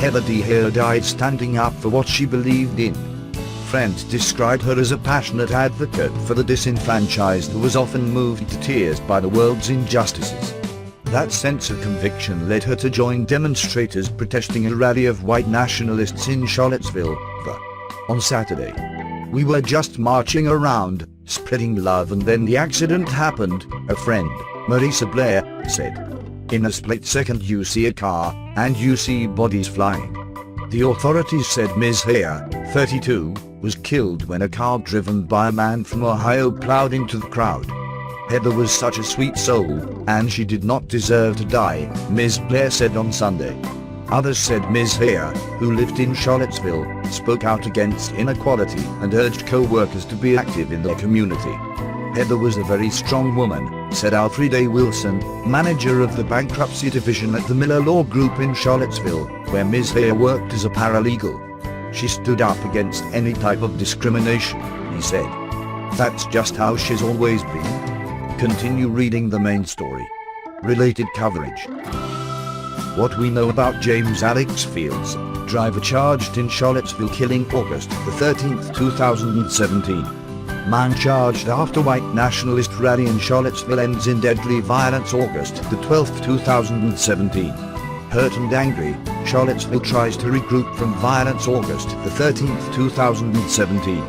Heather Hare died standing up for what she believed in. Friends described her as a passionate advocate for the disenfranchised who was often moved to tears by the world's injustices. That sense of conviction led her to join demonstrators protesting a rally of white nationalists in Charlottesville. On Saturday, "We were just marching around, spreading love, and then the accident happened," a friend, Marissa Blair, said. "In a split second you see a car, and you see bodies flying." The authorities said Ms. Hare, 32, was killed when a car driven by a man from Ohio plowed into the crowd. "Heather was such a sweet soul, and she did not deserve to die," Ms. Blair said on Sunday. Others said Ms. Hare, who lived in Charlottesville, spoke out against inequality and urged co-workers to be active in their community. "Heather was a very strong woman," said Alfred A. Wilson, manager of the bankruptcy division at the Miller Law Group in Charlottesville, where Ms. Hare worked as a paralegal. "She stood up against any type of discrimination," he said. "That's just how she's always been." Continue reading the main story. Related coverage. What we know about James Alex Fields, driver charged in Charlottesville killing August 13, 2017. Man charged after white nationalist rally in Charlottesville ends in deadly violence August 12, 2017. Hurt and angry, Charlottesville tries to regroup from violence August 13, 2017.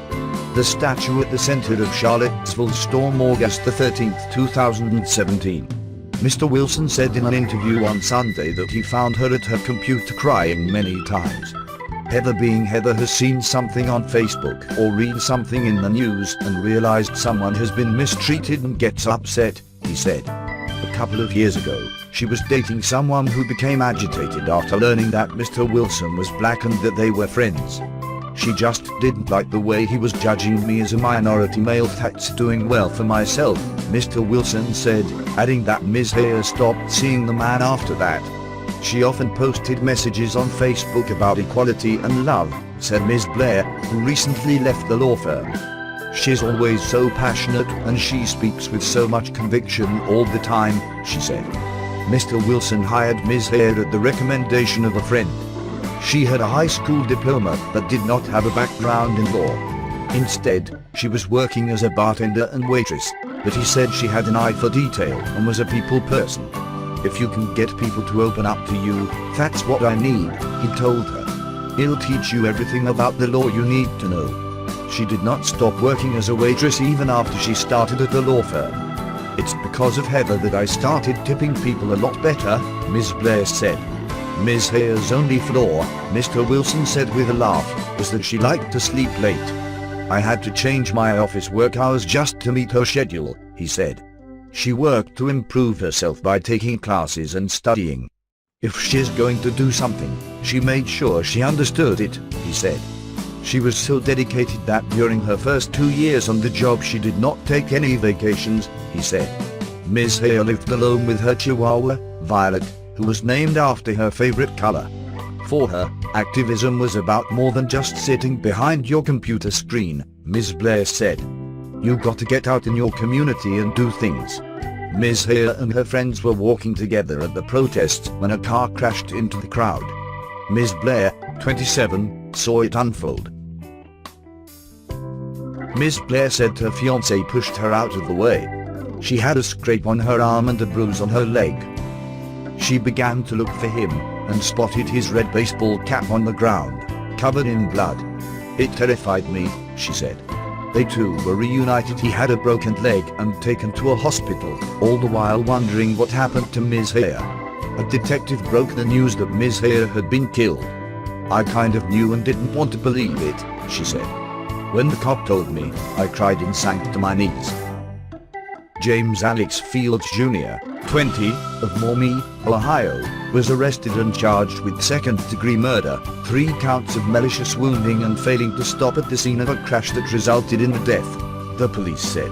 The statue at the center of Charlottesville's storm August 13, 2017. Mr. Wilson said in an interview on Sunday that he found her at her computer crying many times. Heather, being Heather, has seen something on Facebook or read something in the news and realized someone has been mistreated and gets upset, he said. A couple of years ago, she was dating someone who became agitated after learning that Mr. Wilson was black and that they were friends. "She just didn't like the way he was judging me as a minority male. That's doing well for myself," Mr. Wilson said, adding that Ms. Hare stopped seeing the man after that. "She often posted messages on Facebook about equality and love," said Ms. Blair, who recently left the law firm. "She's always so passionate and she speaks with so much conviction all the time," she said. Mr. Wilson hired Ms. Hare at the recommendation of a friend. She had a high school diploma but did not have a background in law. Instead, she was working as a bartender and waitress, but he said she had an eye for detail and was a people person. "If you can get people to open up to you, that's what I need," he told her. "He'll teach you everything about the law you need to know." She did not stop working as a waitress even after she started at the law firm. "It's because of Heather that I started tipping people a lot better," Ms. Blair said. Ms. Hare's only flaw, Mr. Wilson said with a laugh, was that she liked to sleep late. "I had to change my office work hours just to meet her schedule," he said. She worked to improve herself by taking classes and studying. "If she's going to do something, she made sure she understood it," he said. She was so dedicated that during her first 2 years on the job she did not take any vacations, he said. Ms. Hare lived alone with her Chihuahua, Violet, who was named after her favorite color. For her, activism was about more than just sitting behind your computer screen, Ms. Blair said. "You got to get out in your community and do things." Ms. Hare and her friends were walking together at the protests when a car crashed into the crowd. Ms. Blair, 27, saw it unfold. Ms. Blair said her fiancé pushed her out of the way. She had a scrape on her arm and a bruise on her leg. She began to look for him, and spotted his red baseball cap on the ground, covered in blood. "It terrified me," she said. They two were reunited. He had a broken leg and taken to a hospital, all the while wondering what happened to Ms. Hare. A detective broke the news that Ms. Hare had been killed. "I kind of knew and didn't want to believe it," she said. "When the cop told me, I cried and sank to my knees." James Alex Fields Jr., 20, of Maumee, Ohio, was arrested and charged with second-degree murder, 3 counts of malicious wounding and failing to stop at the scene of a crash that resulted in the death, the police said.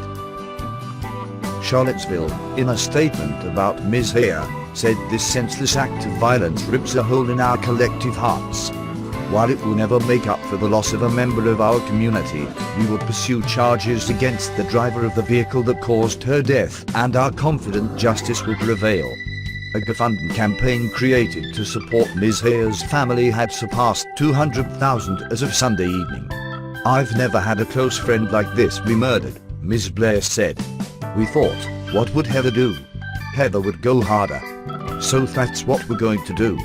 Charlottesville, in a statement about Ms. Hare, said this senseless act of violence rips a hole in our collective hearts. While it will never make up for the loss of a member of our community, we will pursue charges against the driver of the vehicle that caused her death and are confident justice will prevail. A GoFundMe campaign created to support Ms. Hayer's family had surpassed 200,000 as of Sunday evening. "I've never had a close friend like this be murdered," Ms. Blair said. "We thought, what would Heather do? Heather would go harder. So that's what we're going to do.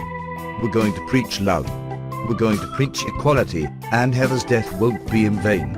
We're going to preach love. We're going to preach equality, and Heather's death won't be in vain."